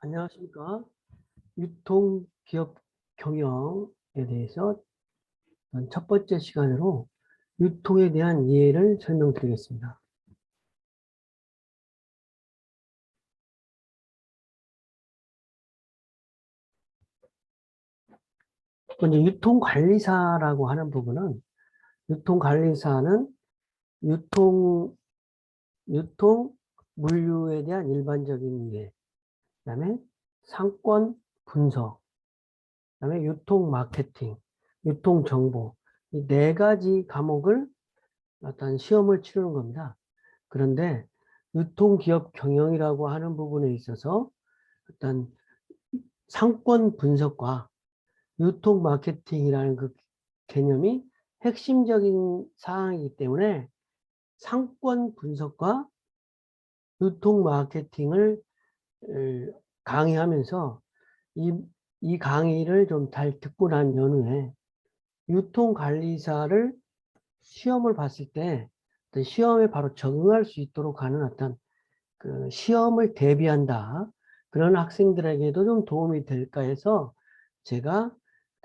안녕하십니까. 유통기업 경영에 대해서 첫 번째 시간으로 유통에 대한 이해를 설명드리겠습니다. 먼저 유통관리사라고 하는 부분은 유통관리사는 유통, 유통 물류에 대한 일반적인 이해, 그다음에 상권 분석, 그다음에 유통 마케팅, 유통 정보, 이 네 가지 과목을 어떤 시험을 치르는 겁니다. 그런데 유통기업 경영이라고 하는 부분에 있어서 어떤 상권 분석과 유통 마케팅이라는 그 개념이 핵심적인 사항이기 때문에 상권 분석과 유통 마케팅을 강의하면서 이, 이 강의를 좀 잘 듣고 난 연후에 유통관리사를 시험을 봤을 때 시험에 바로 적응할 수 있도록 하는 어떤 그 시험을 대비한다. 그런 학생들에게도 좀 도움이 될까 해서 제가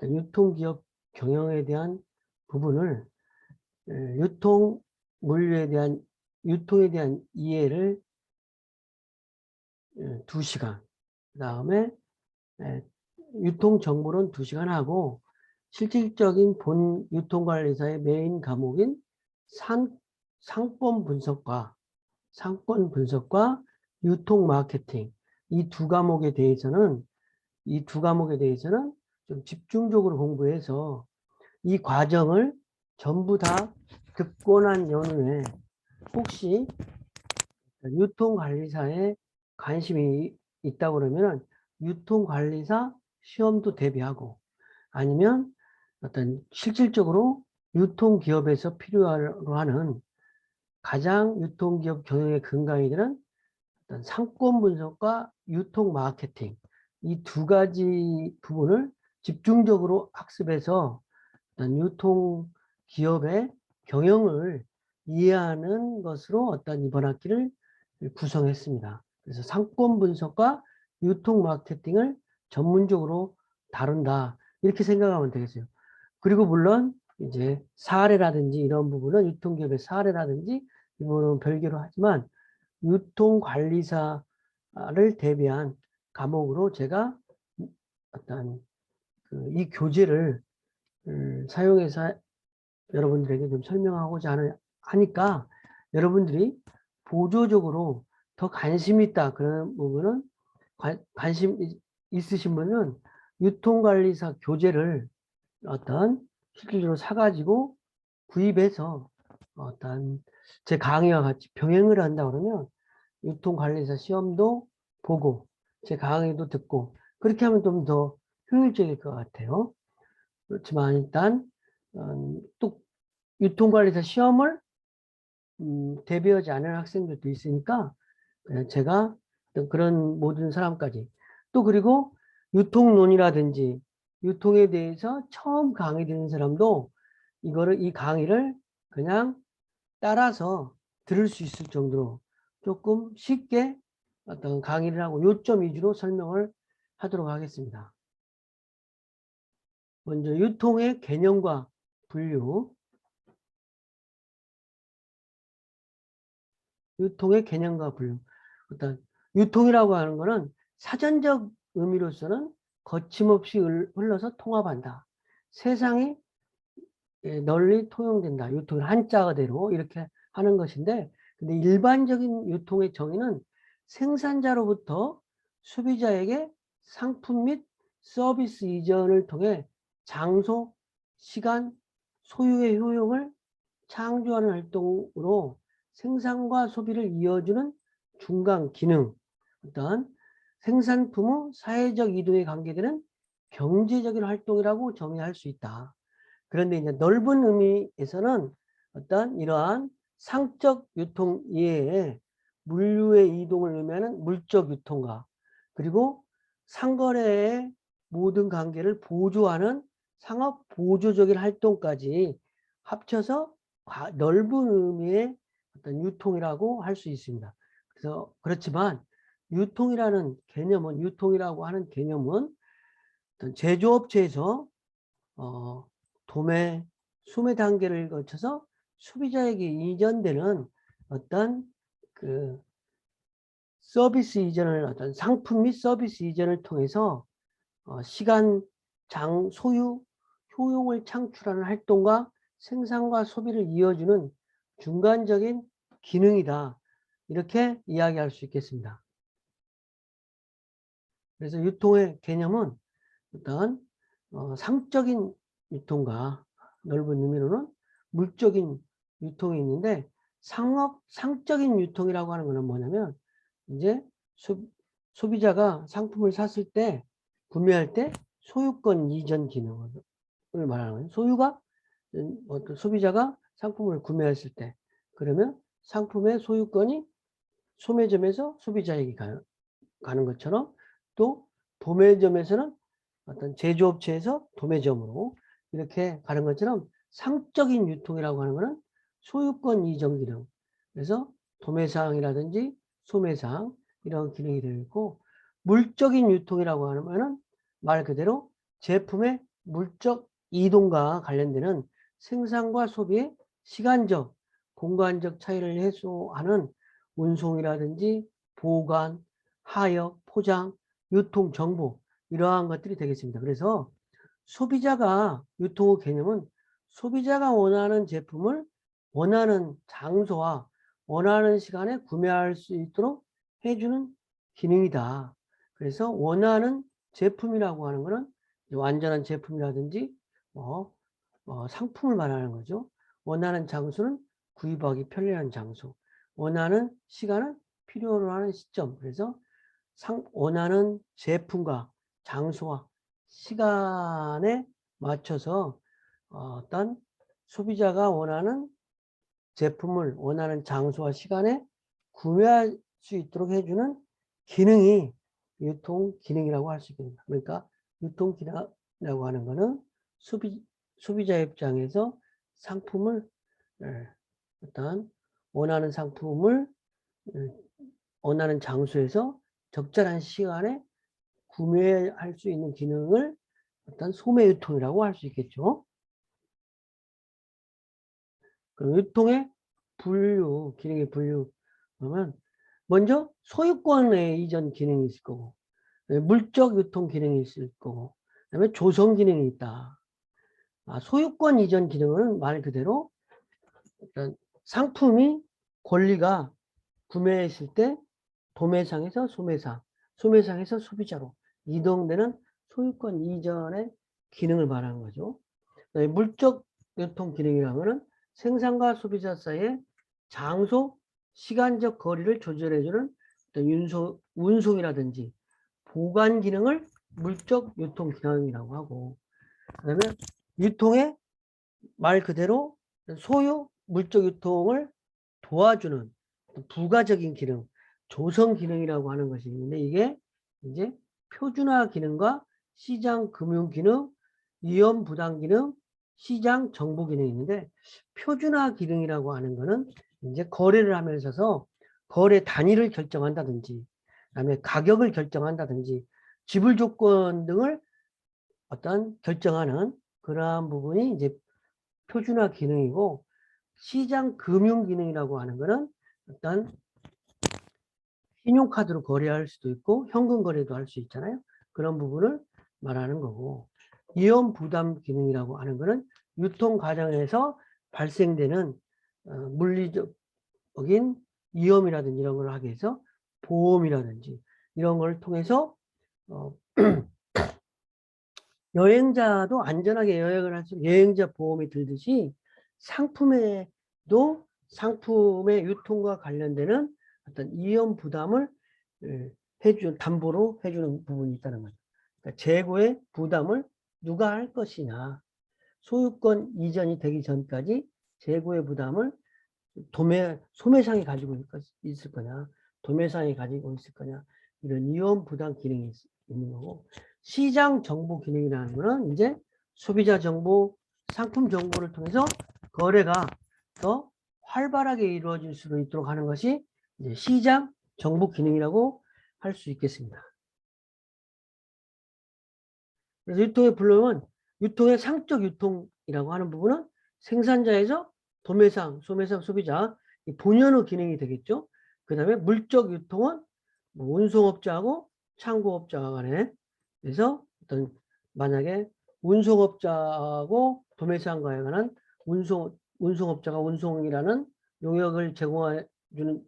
유통기업 경영에 대한 부분을 유통 물류에 대한 유통에 대한 이해를 2시간, 그 다음에 유통 정보는 2시간 하고 실질적인 본 유통관리사의 메인 과목인 상권 분석과 유통 마케팅 이 두 과목에 대해서는 좀 집중적으로 공부해서 이 과정을 전부 다 듣고 난 연후에 혹시 유통관리사에 관심이 있다 그러면 유통관리사 시험도 대비하고 아니면 어떤 실질적으로 유통기업에서 필요로 하는 가장 유통기업 경영의 근간이 되는 어떤 상권 분석과 유통 마케팅 이 두 가지 부분을 집중적으로 학습해서 어떤 유통 기업의 경영을 이해하는 것으로 어떤 이번 학기를 구성했습니다. 그래서 상권 분석과 유통 마케팅을 전문적으로 다룬다. 이렇게 생각하면 되겠어요. 그리고 물론 이제 사례라든지 이런 부분은 유통기업의 사례라든지 이 부분은 별개로 하지만 유통관리사를 대비한 과목으로 제가 어떤 이 교재를 사용해서 여러분들에게 좀 설명하고자 하니까 여러분들이 보조적으로 더 관심 있다 그런 부분은 관심 있으신 분은 유통관리사 교재를 어떤 실질적으로 사가지고 구입해서 어떤 제 강의와 같이 병행을 한다 그러면 유통관리사 시험도 보고 제 강의도 듣고 그렇게 하면 좀 더 효율적일 것 같아요. 그렇지만 일단 또 유통관리사 시험을 대비하지 않은 학생들도 있으니까 제가 그런 모든 사람까지 또 그리고 유통론이라든지 유통에 대해서 처음 강의 듣는 사람도 이 강의를 그냥 따라서 들을 수 있을 정도로 조금 쉽게 어떤 강의를 하고 요점 위주로 설명을 하도록 하겠습니다. 먼저 유통의 개념과 분류. 유통의 개념과 분류. 일단 유통이라고 하는 것은 사전적 의미로서는 거침없이 흘러서 통합한다. 세상이 널리 통용된다. 유통을 한자어대로 이렇게 하는 것인데 근데 일반적인 유통의 정의는 생산자로부터 소비자에게 상품 및 서비스 이전을 통해 장소, 시간, 소유의 효용을 창조하는 활동으로 생산과 소비를 이어주는 중간 기능, 어떤 생산품의 사회적 이동에 관계되는 경제적인 활동이라고 정의할 수 있다. 그런데 이제 넓은 의미에서는 어떤 이러한 상적 유통 이외에 물류의 이동을 의미하는 물적 유통과 그리고 상거래의 모든 관계를 보조하는 상업 보조적인 활동까지 합쳐서 넓은 의미의 어떤 유통이라고 할 수 있습니다. 그래서 그렇지만 유통이라고 하는 개념은 어떤 제조업체에서 도매, 수매 단계를 거쳐서 소비자에게 이전되는 어떤 그 서비스 이전을 어떤 상품 및 서비스 이전을 통해서 시간, 소유, 효용을 창출하는 활동과 생산과 소비를 이어주는 중간적인 기능이다. 이렇게 이야기할 수 있겠습니다. 그래서 유통의 개념은 어떤 상적인 유통과 넓은 의미로는 물적인 유통이 있는데 상적인 유통이라고 하는 것은 뭐냐면 이제 소비자가 상품을 샀을 때 구매할 때 소유권 이전 기능을 말하는 거예요. 어떤 소비자가 상품을 구매했을 때 그러면 상품의 소유권이 소매점에서 소비자에게 가는 것처럼 또 도매점에서는 어떤 제조업체에서 도매점으로 이렇게 가는 것처럼 상적인 유통이라고 하는 것은 소유권 이전 기능. 그래서 도매상이라든지 소매상 이런 기능이 되어 있고 물적인 유통이라고 하는 말 그대로 제품의 물적 이동과 관련되는 생산과 소비의 시간적, 공간적 차이를 해소하는 운송이라든지 보관, 하역, 포장, 유통 정보 이러한 것들이 되겠습니다. 그래서 유통의 개념은 소비자가 원하는 제품을 원하는 장소와 원하는 시간에 구매할 수 있도록 해주는 기능이다. 그래서 원하는 제품이라고 하는 것은 완전한 제품이라든지 상품을 말하는 거죠. 원하는 장소는 구입하기 편리한 장소, 원하는 시간은 필요로 하는 시점. 그래서 원하는 제품과 장소와 시간에 맞춰서 어떤 소비자가 원하는 제품을 원하는 장소와 시간에 구매할 수 있도록 해주는 기능이 유통 기능이라고 할 수 있습니다. 그러니까 유통 기능이라고 하는 것은 소비자 입장에서 상품을 어떤 원하는 상품을 원하는 장소에서 적절한 시간에 구매할 수 있는 기능을 어떤 소매 유통이라고 할 수 있겠죠. 그럼 유통의 기능의 분류 그러면 먼저 소유권의 이전 기능이 있을 거고 물적 유통 기능이 있을 거고 그다음에 조성 기능이 있다. 소유권 이전 기능은 말 그대로 어떤 상품이 권리가 구매했을 때 도매상에서 소매상, 소매상에서 소비자로 이동되는 소유권 이전의 기능을 말하는 거죠. 물적 유통 기능이라는 것은 생산과 소비자 사이의 장소, 시간적 거리를 조절해주는 운송이라든지 보관 기능을 물적 유통 기능이라고 하고 그다음에 유통의 말 그대로 물적 유통을 도와주는 부가적인 기능, 조성 기능이라고 하는 것이 있는데 이게 이제 표준화 기능과 시장 금융 기능, 위험 부담 기능, 시장 정보 기능이 있는데 표준화 기능이라고 하는 거는 이제 거래를 하면서 거래 단위를 결정한다든지 그다음에 가격을 결정한다든지 지불 조건 등을 어떤 결정하는 그러한 부분이 이제 표준화 기능이고 시장 금융 기능이라고 하는 거는 어떤 신용카드로 거래할 수도 있고 현금 거래도 할 수 있잖아요. 그런 부분을 말하는 거고 위험 부담 기능이라고 하는 거는 유통 과정에서 발생되는 물리적인 위험이라든지 이런 걸 하기 위해서 보험이라든지 이런 걸 통해서 여행자도 안전하게 여행을 할 수 있는 여행자 보험이 들듯이 상품에도 상품의 유통과 관련되는 어떤 위험 부담을 담보로 해주는 부분이 있다는 거죠. 그러니까 재고의 부담을 누가 할 것이냐. 소유권 이전이 되기 전까지 재고의 부담을 소매상이 가지고 있을 거냐, 도매상이 가지고 있을 거냐, 이런 위험 부담 기능이 있는 거고, 시장 정보 기능이라는 거는 이제 소비자 정보, 상품 정보를 통해서 거래가 더 활발하게 이루어질 수 있도록 하는 것이 이제 시장 정보 기능이라고 할 수 있겠습니다. 그래서 유통의 분류는 유통의 상적 유통이라고 하는 부분은 생산자에서 도매상, 소매상, 소비자 이 본연의 기능이 되겠죠. 그 다음에 물적 유통은 뭐 운송업자하고 창고업자가 간에 그래서 어떤 만약에 운송업자하고 도매상과에 관한 운송업자가 운송이라는 용역을 제공해 주는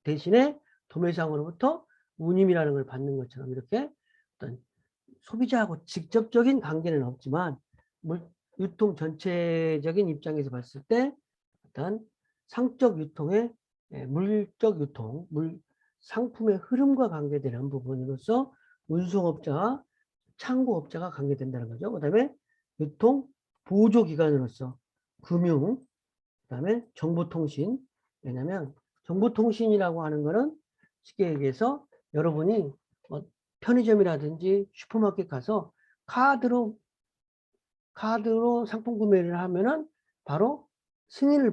대신에 도매상으로부터 운임이라는 걸 받는 것처럼 이렇게 어떤 소비자하고 직접적인 관계는 없지만 유통 전체적인 입장에서 봤을 때 어떤 상적 유통의 물적 유통, 상품의 흐름과 관계되는 부분으로서 운송업자와 창고업자가 관계된다는 거죠. 그 다음에 유통 보조기관으로서 금융, 그 다음에 정보통신. 왜냐하면 정보통신이라고 하는 거는 쉽게 얘기해서 여러분이 편의점이라든지 슈퍼마켓 가서 카드로 상품 구매를 하면은 바로 승인을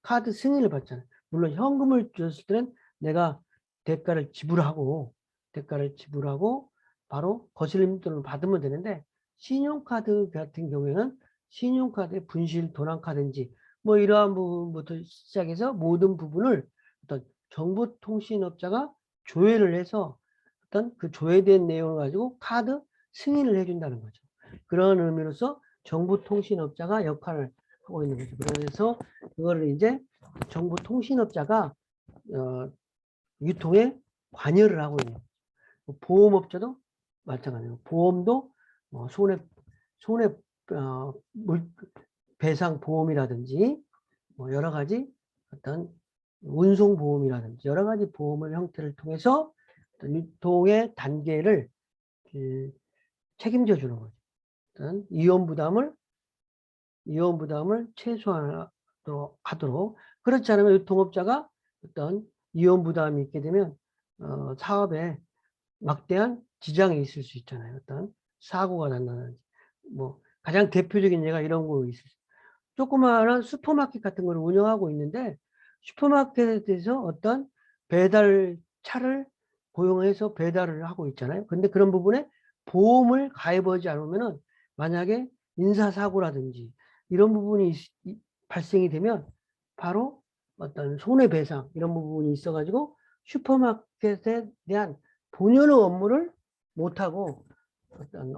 카드 승인을 받잖아요. 물론 현금을 줬을 때는 내가 대가를 지불하고 바로 거슬림 돈을 받으면 되는데 신용카드 같은 경우에는 신용카드의 분실, 도난카드인지 뭐 이러한 부분부터 시작해서 모든 부분을 어떤 정보통신업자가 조회를 해서 어떤 그 조회된 내용을 가지고 카드 승인을 해준다는 거죠. 그런 의미로서 정보통신업자가 역할을 하고 있는 거죠. 그래서 그거를 이제 정보통신업자가 유통에 관여를 하고 있는 거죠. 보험업자도 마찬가지예요. 보험도 손해 배상 보험이라든지 뭐 여러 가지 어떤 운송 보험이라든지 여러 가지 보험의 형태를 통해서 유통의 단계를 책임져 주는 거죠. 어떤 이원 부담을 최소화하도록 그렇지 않으면 유통업자가 어떤 이원 부담이 있게 되면 사업에 막대한 지장이 있을 수 있잖아요. 어떤 사고가 난다든지 뭐 가장 대표적인 예가 이런 거 있어요. 조그마한 슈퍼마켓 같은 걸 운영하고 있는데 슈퍼마켓에서 어떤 배달차를 고용해서 배달을 하고 있잖아요. 근데 그런 부분에 보험을 가입하지 않으면은 만약에 인사사고라든지 이런 부분이 발생이 되면 바로 어떤 손해배상 이런 부분이 있어가지고 슈퍼마켓에 대한 본연의 업무를 못하고 어떤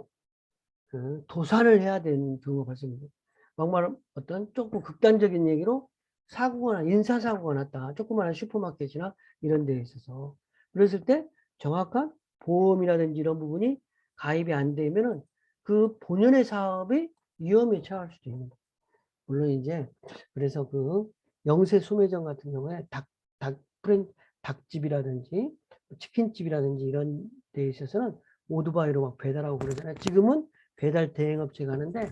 그 도산을 해야 되는 경우가 발생합니다. 막말 어떤 조금 극단적인 얘기로 사고가 인사사고가 났다. 조그마한 슈퍼마켓이나 이런 데에 있어서 그랬을 때 정확한 보험이라든지 이런 부분이 가입이 안 되면은 그 본연의 사업이 위험에 처할 수도 있는 거예요. 물론 이제 그래서 그 영세 소매점 같은 경우에 닭집이라든지 치킨집이라든지 이런 데 있어서는 오토바이로 막 배달하고 그러잖아요. 지금은 배달 대행업체가 하는데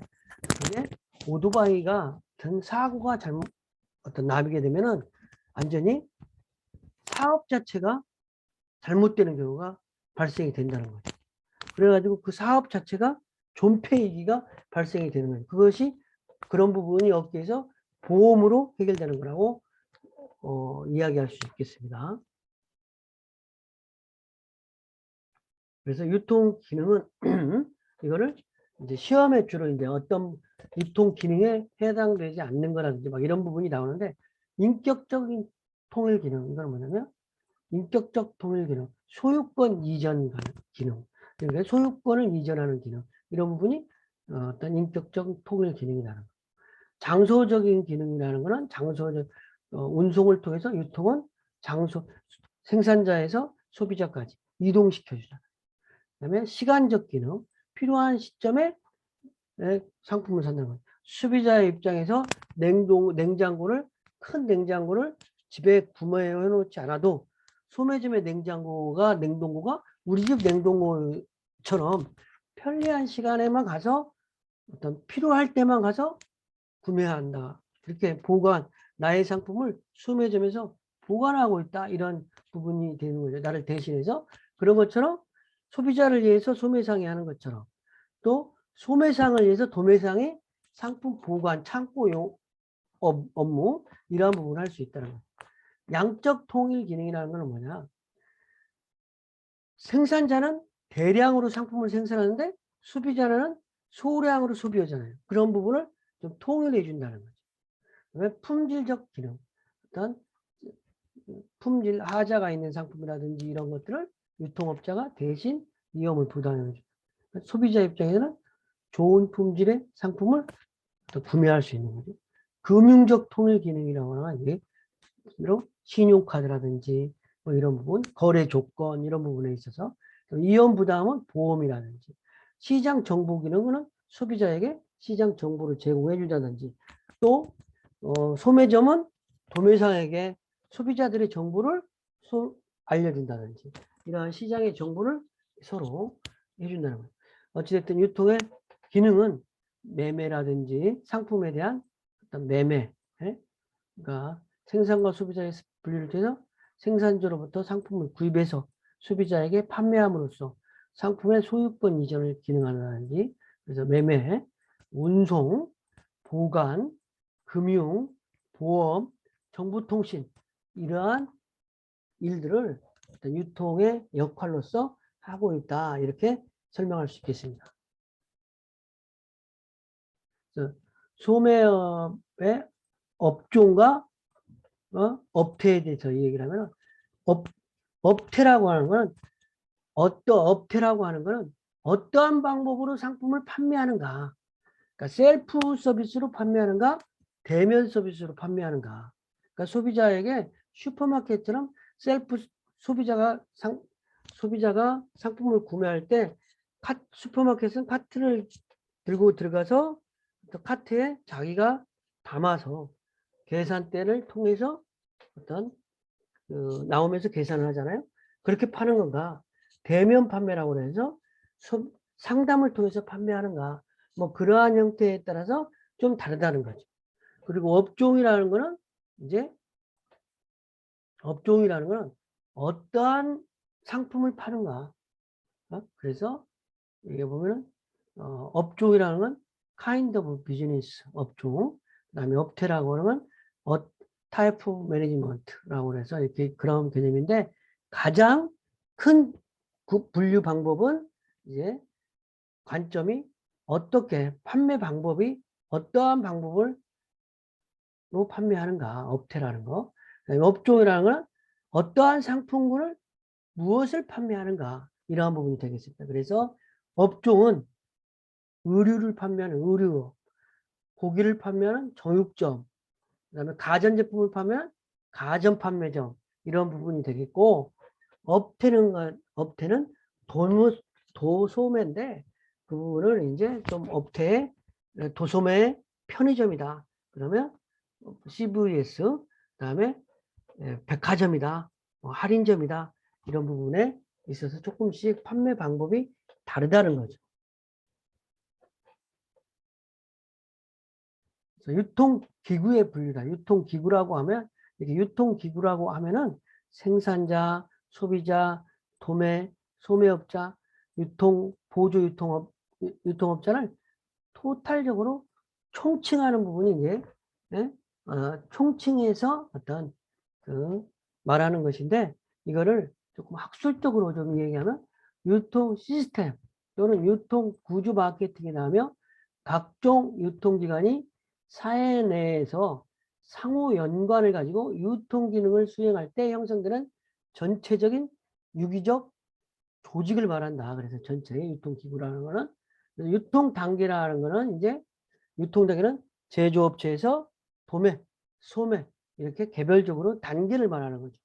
그게 오토바이가 등 사고가 어떤 나게 되면은 완전히 사업 자체가 잘못되는 경우가 발생이 된다는 거죠. 그래가지고 그 사업 자체가 존폐이기가 발생이 되는 거예요. 그것이 그런 부분이 없기 위해서 보험으로 해결되는 거라고 이야기할 수 있겠습니다. 그래서 유통 기능은 이거를 이제 시험에 주로 이제 어떤 유통 기능에 해당되지 않는 거라든지 막 이런 부분이 나오는데 인격적인 통일 기능 이건 뭐냐면 인격적 통일 기능, 소유권 이전 기능, 그러니까 소유권을 이전하는 기능 이런 부분이 어떤 인격적 통일 기능이라는 거. 장소적인 기능이라는 거는 장소적 운송을 통해서 유통은 장소 생산자에서 소비자까지 이동시켜 주잖아요. 그다음에 시간적 기능, 필요한 시점에 상품을 산다는 거예요. 소비자의 입장에서 냉장고를 큰 냉장고를 집에 구매해 놓지 않아도 소매점의 냉동고가 우리 집 냉동고처럼 편리한 시간에만 가서 어떤 필요할 때만 가서 구매한다. 이렇게 나의 상품을 소매점에서 보관하고 있다. 이런 부분이 되는 거죠. 나를 대신해서. 그런 것처럼 소비자를 위해서 소매상이 하는 것처럼 또 소매상을 위해서 도매상이 상품 보관, 창고용 업무 이러한 부분을 할 수 있다는 거예요. 양적 통일 기능이라는 건 뭐냐? 생산자는 대량으로 상품을 생산하는데 소비자는 소량으로 소비하잖아요. 그런 부분을 좀 통일해 준다는 거죠. 그다음에 품질적 기능, 어떤 품질 하자가 있는 상품이라든지 이런 것들을 유통업자가 대신 위험을 부담해 줘. 소비자 입장에서는 좋은 품질의 상품을 또 구매할 수 있는 거죠. 금융적 통일 기능이라고 하는 게 신용카드라든지 뭐 이런 부분, 거래 조건 이런 부분에 있어서 위험 부담은 보험이라든지, 시장 정보 기능은 소비자에게 시장 정보를 제공해 주다든지, 또 소매점은 도매상에게 소비자들의 정보를 알려준다든지, 이러한 시장의 정보를 서로 해준다는 거예요. 어찌됐든 유통의 기능은 매매라든지 상품에 대한 어떤 매매, 그러니까 생산과 소비자의 분리를 통해서 생산자로부터 상품을 구입해서 소비자에게 판매함으로써 상품의 소유권 이전을 기능하는지, 그래서 매매, 운송, 보관, 금융, 보험, 정보통신, 이러한 일들을 어떤 유통의 역할로서 하고 있다, 이렇게 설명할 수 있겠습니다. 소매업의 업종과 업태에 대해서 얘기를 하면, 업태라고 하는 건 업태라고 하는 거는 어떠한 방법으로 상품을 판매하는가. 그러니까 셀프 서비스로 판매하는가, 대면 서비스로 판매하는가. 그러니까 소비자에게 슈퍼마켓처럼 셀프 소비자가 상품을 구매할 때 슈퍼마켓은 카트를 들고 들어가서 카트에 자기가 담아서 계산대를 통해서 어떤 나오면서 계산을 하잖아요. 그렇게 파는 건가? 대면 판매라고 해서 상담을 통해서 판매하는가? 뭐 그러한 형태에 따라서 좀 다르다는 거죠. 그리고 업종이라는 거는 이제 어떠한 상품을 파는가? 그래서 이게 보면은 업종이라는 건 kind of business 업종, 그다음에 업태라고 하는 건 type of management라고 해서 이렇게 그런 개념인데, 가장 큰 분류 방법은 이제 관점이 어떻게 판매 방법이 어떠한 방법으로 판매하는가, 업태라는 거. 업종이라는 건 어떠한 상품군을 무엇을 판매하는가, 이러한 부분이 되겠습니다. 그래서 업종은 의류를 판매하는 의류업, 고기를 판매하는 정육점, 그다음에 가전제품을 판매하는 가전 판매점, 이런 부분이 되겠고, 업태는 도소매인데 그 부분을 이제 좀 업태의 도소매의 편의점이다. 그러면 CVS, 그다음에 백화점이다, 할인점이다, 이런 부분에 있어서 조금씩 판매 방법이 다르다는 거죠. 유통기구의 분류다. 유통기구라고 하면, 이렇게 유통기구라고 하면은 생산자, 소비자, 도매, 소매업자, 유통업자를 토탈적으로 총칭하는 부분이 이제, 총칭해서 어떤 말하는 것인데, 이거를 조금 학술적으로 좀 얘기하면 유통 시스템 또는 유통 구조 마케팅이 나오며, 각종 유통기관이 사회 내에서 상호 연관을 가지고 유통 기능을 수행할 때 형성되는 전체적인 유기적 조직을 말한다. 그래서 전체의 유통기구라는 거는, 유통 단계라는 거는 이제 유통 단계는 제조업체에서 도매, 소매, 이렇게 개별적으로 단계를 말하는 거죠.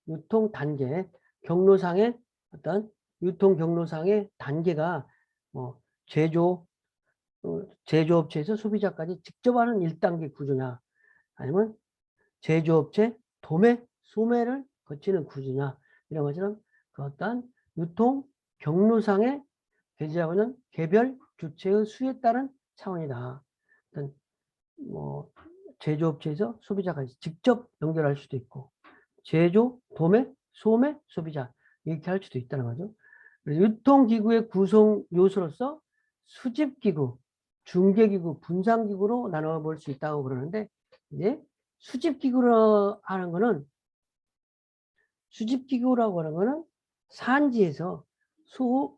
유통 단계, 경로상의 어떤 유통 경로상의 단계가 뭐 제조업체에서 소비자까지 직접 하는 1단계 구조냐, 아니면 제조업체, 도매, 소매를 거치는 구조냐, 이런 것처럼 그 어떤 유통 경로상의 개재하고는 개별 주체의 수에 따른 차원이다. 어떤 제조업체에서 소비자까지 직접 연결할 수도 있고, 제조, 도매, 소매, 소비자, 이렇게 할 수도 있다는 거죠. 유통기구의 구성 요소로서 수집기구, 중개기구, 분산기구로 나눠볼 수 있다고 그러는데, 이제 수집기구라고 하는 거는 산지에서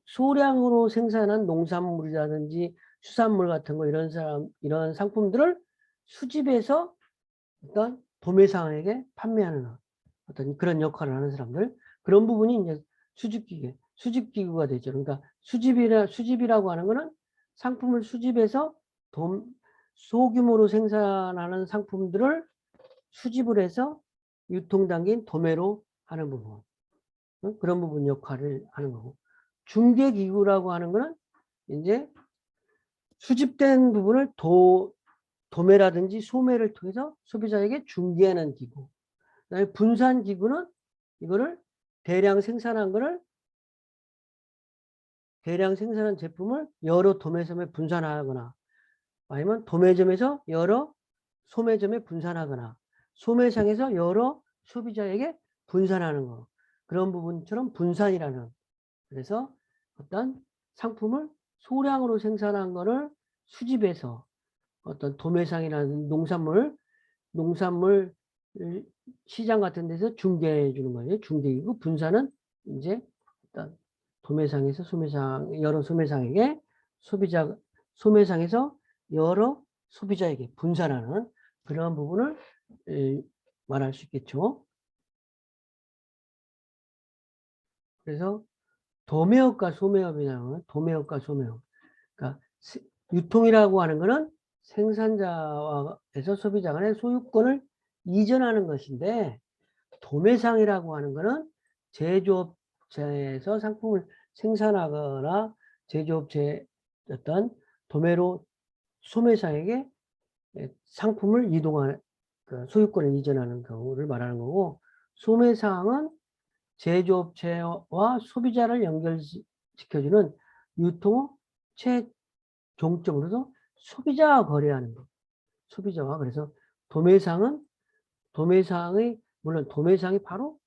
소량으로 생산한 농산물이라든지 수산물 같은 거 이런 상품들을 수집해서 어떤 도매상에게 판매하는 어떤 그런 역할을 하는 사람들, 그런 부분이 이제 수집기구가 되죠. 그러니까 수집이라고 하는 거는 상품을 수집해서 소규모로 생산하는 상품들을 수집을 해서 유통단계인 도매로 하는 부분, 그런 부분 역할을 하는 거고, 중개기구라고 하는 거는 이제 수집된 부분을 도매라든지 소매를 통해서 소비자에게 중개하는 기구. 그다음에 분산기구는 이거를 대량 생산한 제품을 여러 도매점에 분산하거나, 아니면 도매점에서 여러 소매점에 분산하거나, 소매상에서 여러 소비자에게 분산하는 거, 그런 부분처럼 분산이라는, 그래서 어떤 상품을 소량으로 생산한 거를 수집해서 어떤 도매상이라는 농산물 시장 같은 데서 중개해 주는 거예요. 중개이고, 분산은 이제 어떤 도매상에서 여러 소매상에게 소매상에서 여러 소비자에게 분산하는 그런 부분을 말할 수 있겠죠. 그래서 도매업과 소매업이냐면, 도매업과 소매업. 그러니까 유통이라고 하는 것은 생산자에서 소비자 간의 소유권을 이전하는 것인데, 도매상이라고 하는 것은 제조업체에서 상품을 생산하거나 제조업체 어떤 도매로 소매상에게 상품을 이동하는, 그 소유권을 이전하는 경우를 말하는 거고, 소매상은 제조업체와 소비자를 연결시켜주는 유통 최종적으로도 소비자와 거래하는 것. 소비자와. 그래서 물론 도매상이 바로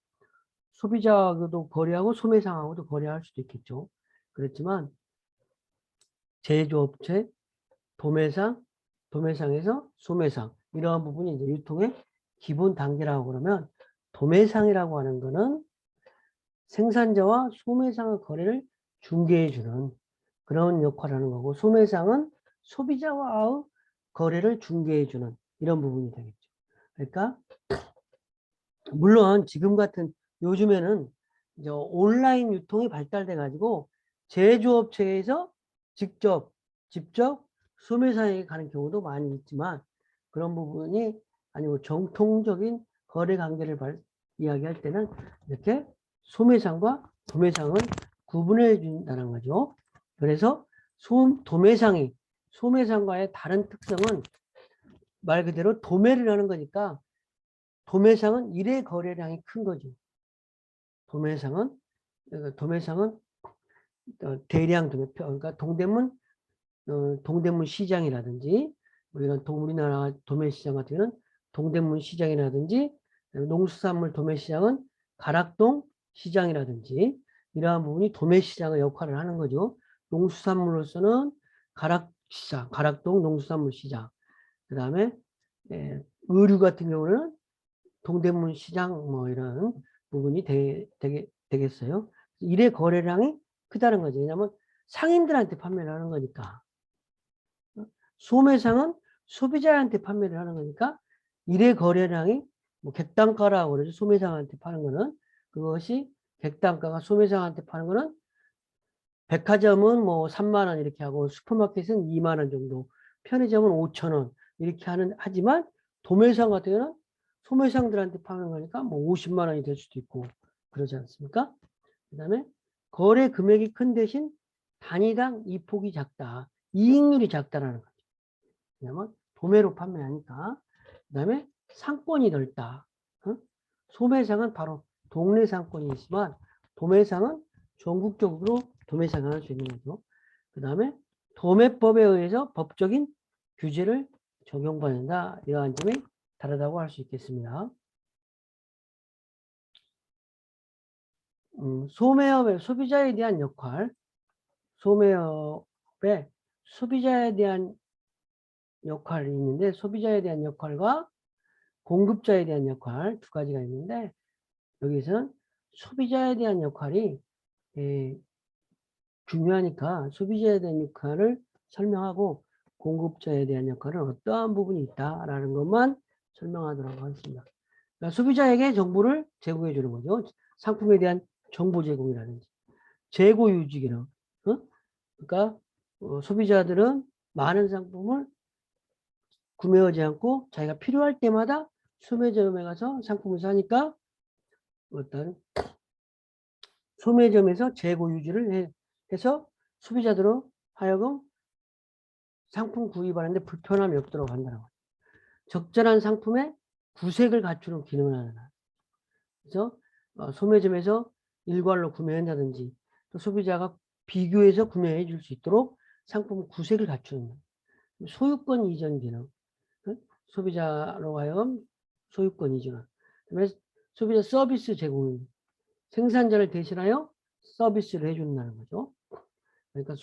소비자하고도 거래하고 소매상하고도 거래할 수도 있겠죠. 그렇지만 제조업체, 도매상에서 소매상, 이러한 부분이 이제 유통의 기본 단계라고 그러면, 도매상이라고 하는 거는 생산자와 소매상의 거래를 중개해주는 그런 역할을 하는 거고, 소매상은 소비자와의 거래를 중개해주는 이런 부분이 되겠죠. 그러니까 물론 지금 같은 요즘에는 이제 온라인 유통이 발달돼 가지고 제조업체에서 직접 소매상에 가는 경우도 많이 있지만, 그런 부분이 아니고 정통적인 거래 관계를 이야기할 때는 이렇게 소매상과 도매상을 구분해 준다는 거죠. 그래서 도매상이 소매상과의 다른 특성은 말 그대로 도매를 하는 거니까, 도매상은 일의 거래량이 큰 거죠. 도매상은 대량 도매, 그러니까 동대문 시장이라든지, 이런 우리나라 도매 시장 같은 경우는 동대문 시장이라든지, 농수산물 도매 시장은 가락동 시장이라든지, 이러한 부분이 도매 시장의 역할을 하는 거죠. 농수산물로서는 가락동 농수산물 시장, 그 다음에 의류 같은 경우는 동대문 시장, 뭐 이런 부분이 되겠어요. 일의 거래량이 크다는 거죠. 왜냐하면 상인들한테 판매를 하는 거니까. 소매상은 소비자한테 판매를 하는 거니까 일의 거래량이, 뭐 객단가라고 그러죠. 소매상한테 파는 거는, 그것이 객단가가 소매상한테 파는 거는 백화점은 뭐 3만 원 이렇게 하고, 슈퍼마켓은 2만 원 정도, 편의점은 5천 원 이렇게 하지만, 도매상 같은 경우는 소매상들한테 파는 거니까 뭐 50만 원이 될 수도 있고 그러지 않습니까? 그 다음에 거래 금액이 큰 대신 단위당 이폭이 작다, 이익률이 작다라는 거죠. 왜냐면 도매로 판매하니까. 그 다음에 상권이 넓다. 소매상은 바로 동네 상권이 있지만, 도매상은 전국적으로 도매상을 할 수 있는 거죠. 그 다음에 도매법에 의해서 법적인 규제를 적용받는다. 이러한 점이 다르다고 할 수 있겠습니다. 소매업의 소비자에 대한 역할, 소매업의 소비자에 대한 역할이 있는데, 소비자에 대한 역할과 공급자에 대한 역할 두 가지가 있는데, 여기서는 소비자에 대한 역할이 중요하니까 소비자에 대한 역할을 설명하고 공급자에 대한 역할은 어떠한 부분이 있다라는 것만 설명하도록 하겠습니다. 그러니까 소비자에게 정보를 제공해 주는 거죠. 상품에 대한 정보 제공이라든지 재고 유지 기능. 그러니까 소비자들은 많은 상품을 구매하지 않고 자기가 필요할 때마다 소매점에 가서 상품을 사니까 어떤 소매점에서 재고 유지를 해서 소비자들로 하여금 상품 구입하는데 불편함이 없도록 한다는 거죠. 적절한 상품의 구색을 갖추는 기능을 하는 거예요. 그래서 소매점에서 일괄로 구매한다든지 또 소비자가 비교해서 구매해 줄 수 있도록 상품 구색을 갖추는 거예요. 소유권 이전 기능. 소비자로 하여금 소유권 이전. 그다음에 소비자 서비스 제공. 생산자를 대신하여 서비스를 해준다는 거죠. 그러니까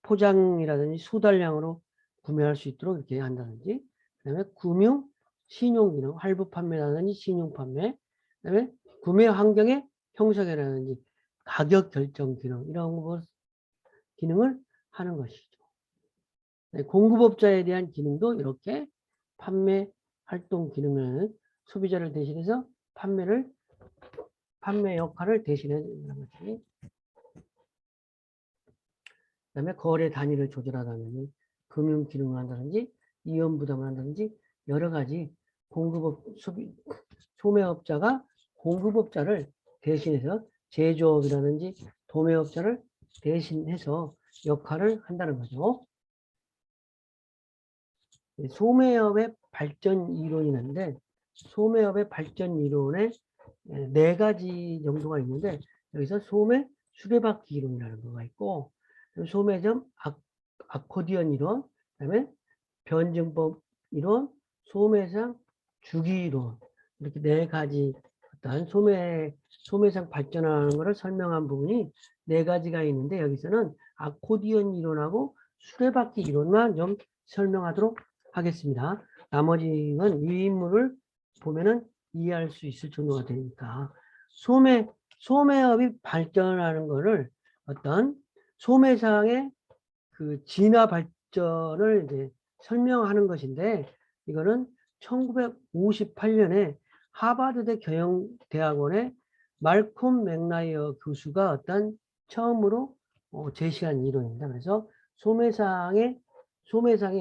포장이라든지 소달량으로 구매할 수 있도록 이렇게 한다든지, 그다음에 금융, 신용 기능, 할부 판매라든지 신용 판매, 그다음에 구매 환경의 형성이라든지 가격 결정 기능, 이런 것 기능을 하는 것이죠. 공급업자에 대한 기능도 이렇게 판매 활동 기능을 소비자를 대신해서 판매 역할을 대신해 주는 거지. 그다음에 거래 단위를 조절하다든지 금융 기능을 한다든지 이연 부담을 한다든지 여러 가지 소매업자가 공급업자를 대신해서 제조업이라든지 도매업자를 대신해서 역할을 한다는 거죠. 소매업의 발전 이론이 있는데 소매업의 발전 이론에 4가지 정도가 있는데 여기서 소매 수레바퀴 이론이라는 거가 있고 소매점 아코디언 이론, 그다음에 변증법 이론, 소매상 주기 이론, 이렇게 4가지 어떤 소매상 발전하는 것을 설명한 부분이 4가지가 있는데 여기서는 아코디언 이론하고 수레바퀴 이론만 좀 설명하도록 하겠습니다. 나머지는 유인물을 보면은 이해할 수 있을 정도가 되니까 소매업이 발전하는 것을 어떤 소매상의 그 진화 발전을 이제 설명하는 것인데 이거는 1958년에 하버드대 경영대학원의 말콤 맥라이어 교수가 어떤 처음으로 제시한 이론입니다. 그래서 소매상의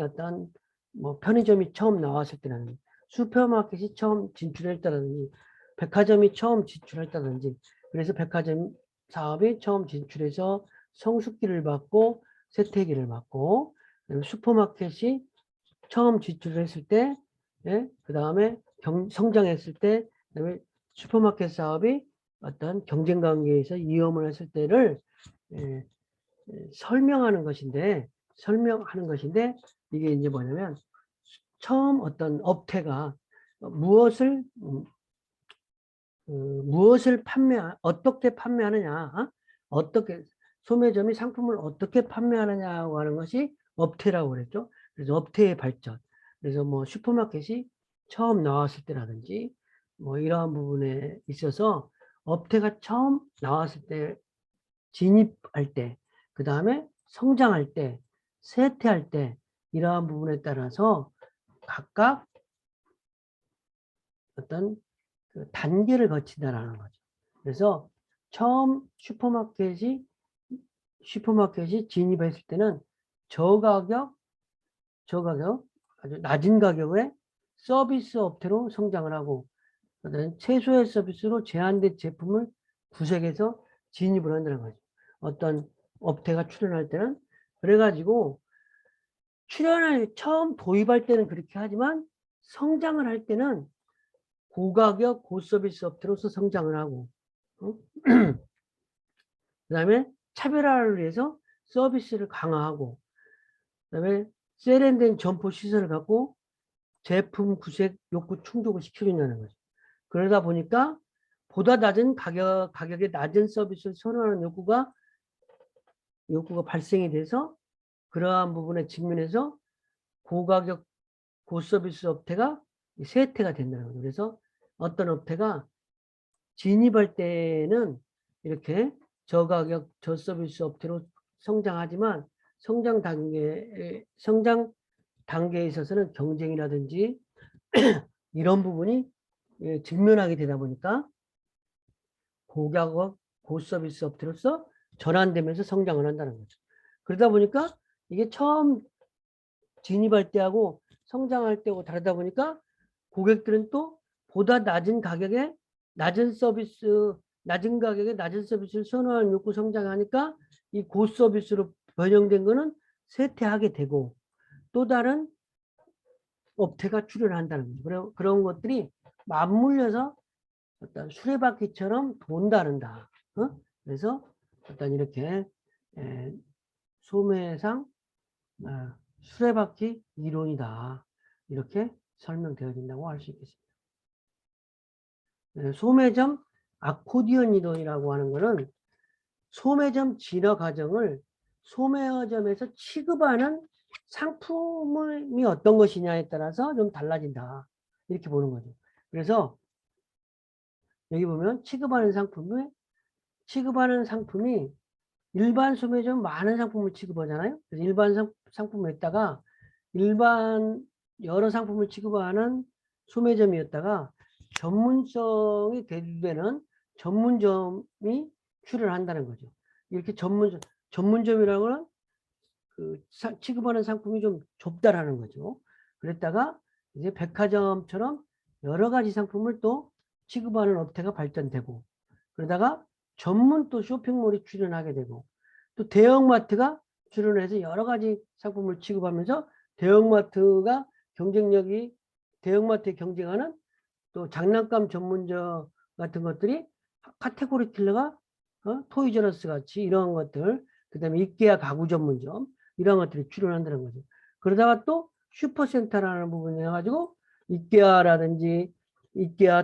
어떤 뭐 편의점이 처음 나왔을 때라는 슈퍼마켓이 처음 진출했다든지 백화점이 처음 진출했다든지 그래서 백화점 사업이 처음 진출해서 성숙기를 받고 쇠퇴기를 받고 슈퍼마켓이 처음 진출을 했을 때 그 다음에 성장했을 때 그다음에 슈퍼마켓 사업이 어떤 경쟁 관계에서 위험을 했을 때를 설명하는 것인데 이게 이제 뭐냐면 처음 어떤 업태가 무엇을 어떻게 판매하느냐, 어떻게 소매점이 상품을 어떻게 판매하느냐고 하는 것이 업태라고 그랬죠. 그래서 업태의 발전. 그래서 뭐 슈퍼마켓이 처음 나왔을 때라든지 뭐 이러한 부분에 있어서 업태가 처음 나왔을 때, 진입할 때, 그 다음에 성장할 때, 쇠퇴할 때 이러한 부분에 따라서 각각 어떤 그 단계를 거친다라는 거죠. 그래서 처음 슈퍼마켓이 진입했을 때는 저가격 아주 낮은 가격에 서비스 업태로 성장을 하고 최소의 서비스로 제한된 제품을 구색해서 진입을 한다는 거죠. 어떤 업태가 출연할 때는 그래가지고 처음 도입할 때는 그렇게 하지만 성장을 할 때는 고가격 고서비스 업체로서 성장을 하고 그다음에 차별화를 위해서 서비스를 강화하고 그다음에 세련된 점포 시설을 갖고 제품 구색 욕구 충족을 시켜준다는 거죠. 그러다 보니까 보다 낮은 가격의 낮은 서비스를 선호하는 욕구가 발생이 돼서 그러한 부분에 직면해서 고가격 고서비스 업태가 쇠퇴가 된다는 거죠. 그래서 어떤 업태가 진입할 때는 이렇게 저가격, 저서비스 업체로 성장하지만 성장 단계에 있어서는 경쟁이라든지 이런 부분이 직면하게 되다 보니까 고가격, 고서비스 업체로서 전환되면서 성장을 한다는 거죠. 그러다 보니까 이게 처음 진입할 때하고 성장할 때하고 다르다 보니까 고객들은 또 보다 낮은 가격에 낮은 가격에 낮은 서비스를 선호하는 욕구 성장하니까 이 고서비스로 변형된 거는 쇠퇴하게 되고 또 다른 업체가 출현한다는 거죠. 그런 것들이 맞물려서 어떤 수레바퀴처럼 돈다른다. 그래서 어떤 이렇게 소매상 수레바퀴 이론이다. 이렇게 설명되어진다고 할 수 있겠습니다. 소매점 아코디언 이론이라고 하는 것은 소매점 진화 과정을 소매점에서 취급하는 상품이 어떤 것이냐에 따라서 좀 달라진다. 이렇게 보는 거죠. 그래서 여기 보면 취급하는 상품이 일반 소매점 많은 상품을 취급하잖아요. 그래서 일반 상품을 했다가 여러 상품을 취급하는 소매점이었다가 전문성이 되는 전문점이 출현한다는 거죠. 이렇게 전문점이라고 하는 취급하는 상품이 좀 좁다라는 거죠. 그랬다가 이제 백화점처럼 여러 가지 상품을 또 취급하는 업태가 발전되고 그러다가 전문 또 쇼핑몰이 출현하게 되고 또 대형마트가 출현해서 여러 가지 상품을 취급하면서 대형마트에 경쟁하는 또 장난감 전문점 같은 것들이 카테고리 킬러가 토이저러스 같이 이런 것들 그다음에 이케아 가구 전문점 이런 것들이 출현한다는 거죠. 그러다가 또 슈퍼센터라는 부분이 해가지고 이케아,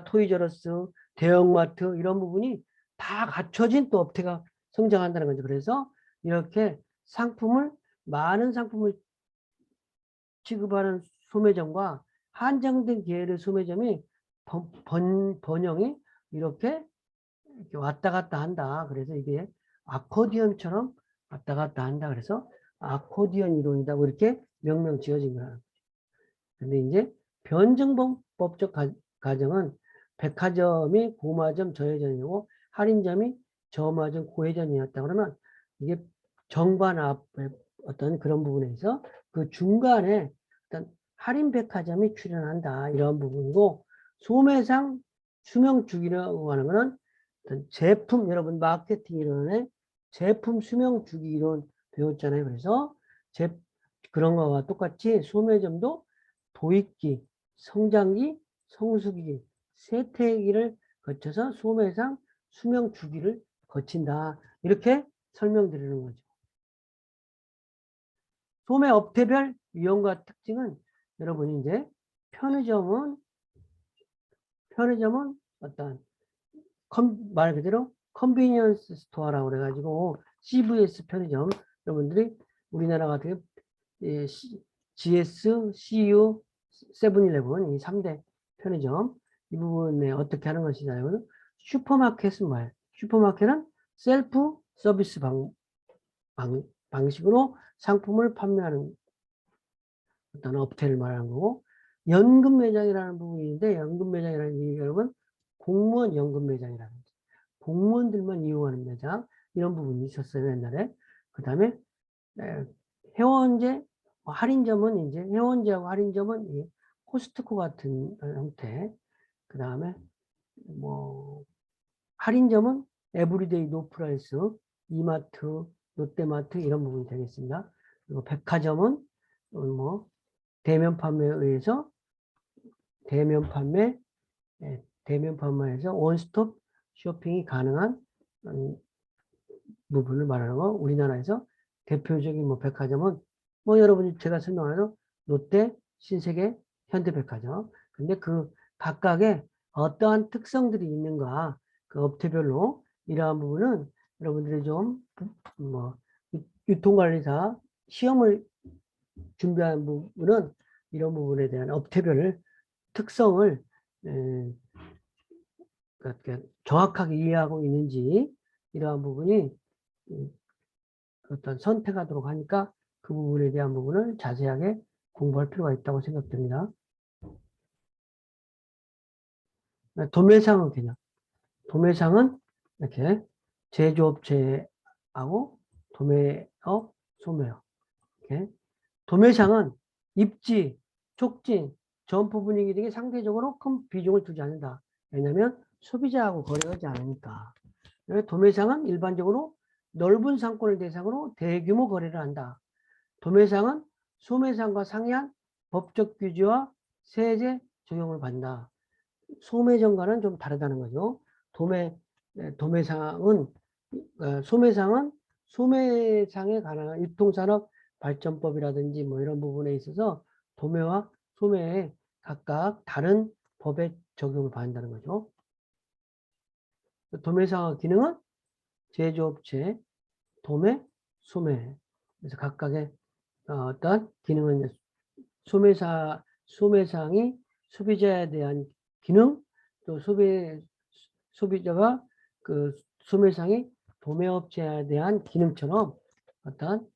토이저러스, 대형마트 이런 부분이 다 갖춰진 또 업태가 성장한다는 거죠. 그래서 이렇게 많은 상품을 취급하는 소매점과 한정된 계열의 소매점이 번영이 이렇게 왔다 갔다 한다. 그래서 이게 아코디언처럼 왔다 갔다 한다. 그래서 아코디언 이론이다. 이렇게 명명 지어진 거야. 근데 이제 변증법적 가정은 백화점이 고마점 저회전이고 할인점이 저마점 고회전이었다. 그러면 이게 정관 앞에 어떤 그런 부분에서 그 중간에 어떤 할인 백화점이 출현한다. 이런 부분이고 소매상 수명 주기라고 하는 거는 어떤 제품 여러분 마케팅 이론에 제품 수명 주기 이론 배웠잖아요. 그래서 그런 거와 똑같이 소매점도 도입기, 성장기, 성수기, 쇠퇴기를 거쳐서 소매상 수명 주기를 거친다. 이렇게 설명드리는 거죠. 소매 업태별 유형과 특징은 여러분이 이제 편의점은 어떤 말 그대로 컨비니언스 스토어라고 그래가지고 CVS 편의점 여러분들이 우리나라 같은 GS, CU, 세븐일레븐 이 3대 편의점 이 부분에 어떻게 하는 것이냐면 슈퍼마켓은 뭐예요? 슈퍼마켓은 셀프 서비스 방식으로 상품을 판매하는 어떤 업체를 말하는 거고 연금 매장이라는 부분이 있는데 연금 매장이라는 게 여러분 공무원 연금 매장이라는 거죠. 공무원들만 이용하는 매장 이런 부분이 있었어요 옛날에. 그 다음에 회원제 할인점은 이제 회원제하고 할인점은 코스트코 같은 형태. 그 다음에 뭐 할인점은 에브리데이 노프라이스, 이마트, 롯데마트 이런 부분이 되겠습니다. 그리고 백화점은 뭐 대면 판매에 의해서 대면 판매에서 원스톱 쇼핑이 가능한 부분을 말하는 거. 우리나라에서 대표적인 뭐 백화점은 뭐 여러분이 제가 설명하는 롯데, 신세계, 현대백화점. 근데 그 각각의 어떠한 특성들이 있는가 그 업체별로 이러한 부분은 여러분들이 좀 뭐 유통관리사 시험을 준비하는 부분은 이런 부분에 대한 업체별 특성을 그러니까 정확하게 이해하고 있는지 이러한 부분이 어떤 선택하도록 하니까 그 부분에 대한 부분을 자세하게 공부할 필요가 있다고 생각됩니다. 도매상의 개념. 도매상은 이렇게 제조업체하고 도매업, 소매업. 이렇게. 도매상은 입지, 촉진, 점포 분위기 등에 상대적으로 큰 비중을 두지 않는다. 왜냐하면 소비자하고 거래하지 않으니까. 도매상은 일반적으로 넓은 상권을 대상으로 대규모 거래를 한다. 도매상은 소매상과 상이한 법적 규제와 세제 적용을 받는다. 소매점과는 좀 다르다는 거죠. 도매상은 소매상은 소매상에 관한 유통산업 발전법이라든지 뭐 이런 부분에 있어서 도매와 소매에 각각 다른 법의 적용을 받는다는 거죠. 도매상의 기능은 제조업체, 도매, 소매. 그래서 각각의 어떤 기능은 소매상이 소비자에 대한 기능, 또 소비자가 그 소매상이 도매업체에 대한 기능처럼 어떤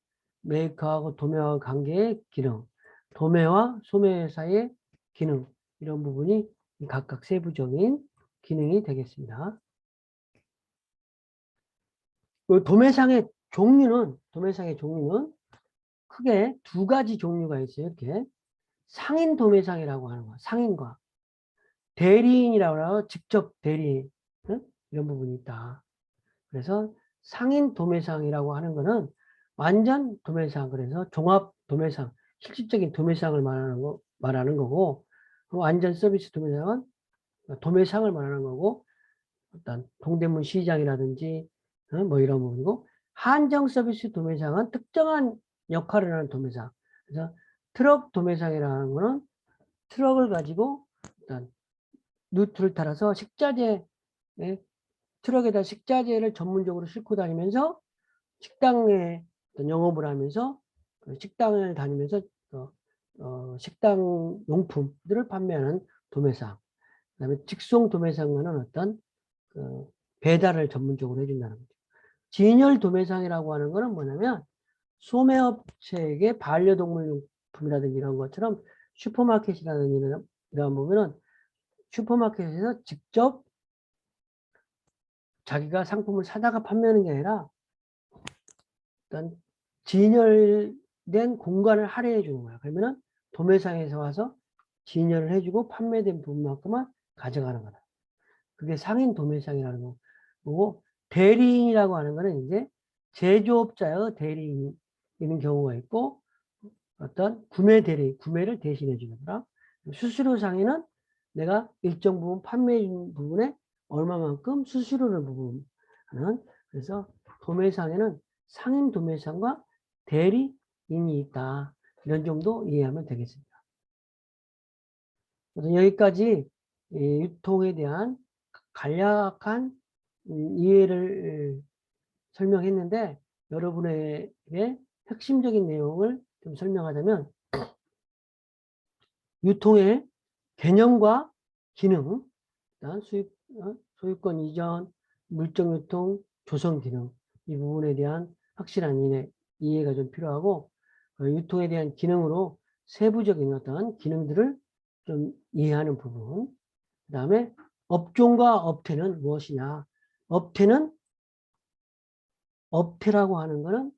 메이커하고 도매와 관계의 기능, 도매와 소매 사이의 기능, 이런 부분이 각각 세부적인 기능이 되겠습니다. 그 도매상의 종류는 크게 두 가지 종류가 있어요. 이렇게 상인 도매상이라고 하는 거, 상인과 대리인이라고 하고 직접 대리인, 응? 이런 부분이 있다. 그래서 상인 도매상이라고 하는 거는 완전 도매상, 그래서 종합 도매상, 실질적인 도매상을 말하는 거고, 완전 서비스 도매상은 도매상을 말하는 거고, 어떤 동대문 시장이라든지 뭐 이런 부분이고, 한정 서비스 도매상은 특정한 역할을 하는 도매상. 그래서 트럭 도매상이라는 거는 트럭을 가지고 일단 루트를 따라서 식자재, 트럭에다 식자재를 전문적으로 싣고 다니면서 식당에 영업을 하면서 식당을 다니면서 식당 용품들을 판매하는 도매상. 그다음에 직송 도매상은 어떤 배달을 전문적으로 해준다는 거죠. 진열 도매상이라고 하는 거는 뭐냐면 소매업체에게 반려동물 용품이라든지 이런 것처럼 슈퍼마켓이라든지 이런 보면은 슈퍼마켓에서 직접 자기가 상품을 사다가 판매하는 게 아니라 어떤 진열된 공간을 할애해 주는 거야. 그러면은 도매상에서 와서 진열을 해주고 판매된 부분만큼만 가져가는 거다. 그게 상인 도매상이라는 거고, 대리인이라고 하는 거는 이제 제조업자의 대리인이 있는 경우가 있고, 어떤 구매를 대신해 주는 거라. 수수료 상인은 내가 일정 부분 판매인 부분에 얼마만큼 수수료를 부분하는, 그래서 도매상에는 상인 도매상과 대리인이 있다. 이런 정도 이해하면 되겠습니다. 그래서 여기까지 유통에 대한 간략한 이해를 설명했는데, 여러분에게 핵심적인 내용을 좀 설명하자면, 유통의 개념과 기능, 소유권 이전, 물적 유통, 조성 기능, 이 부분에 대한 확실한 이해가 좀 필요하고, 유통에 대한 기능으로 세부적인 어떤 기능들을 좀 이해하는 부분. 그 다음에 업종과 업태는 무엇이냐. 업태라고 하는 것은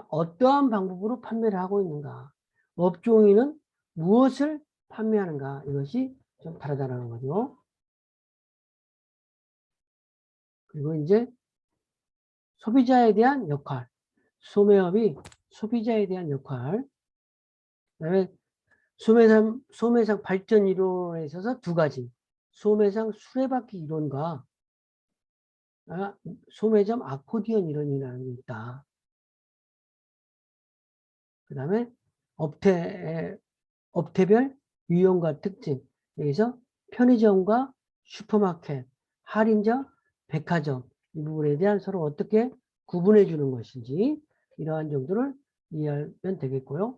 어떠한 방법으로 판매를 하고 있는가. 업종인은 무엇을 판매하는가. 이것이 좀 다르다는 거죠. 그리고 이제 소비자에 대한 역할. 소매업이 소비자에 대한 역할. 그다음에 소매상 발전 이론에 있어서 두 가지. 소매상 수레바퀴 이론과 소매점 아코디언 이론이라는 게 있다. 그 다음에 업태별 유형과 특징. 여기서 편의점과 슈퍼마켓, 할인점, 백화점 이 부분에 대한 서로 어떻게 구분해 주는 것인지 이러한 정도를 이해하면 되겠고요.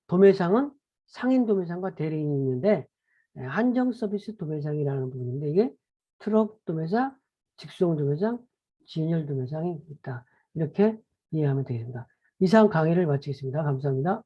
도매상은 상인 도매상과 대리인이 있는데 한정 서비스 도매상이라는 부분인데 이게 트럭 도매사, 직수용도 매장, 진열도 매장이 있다. 이렇게 이해하면 되겠습니다. 이상 강의를 마치겠습니다. 감사합니다.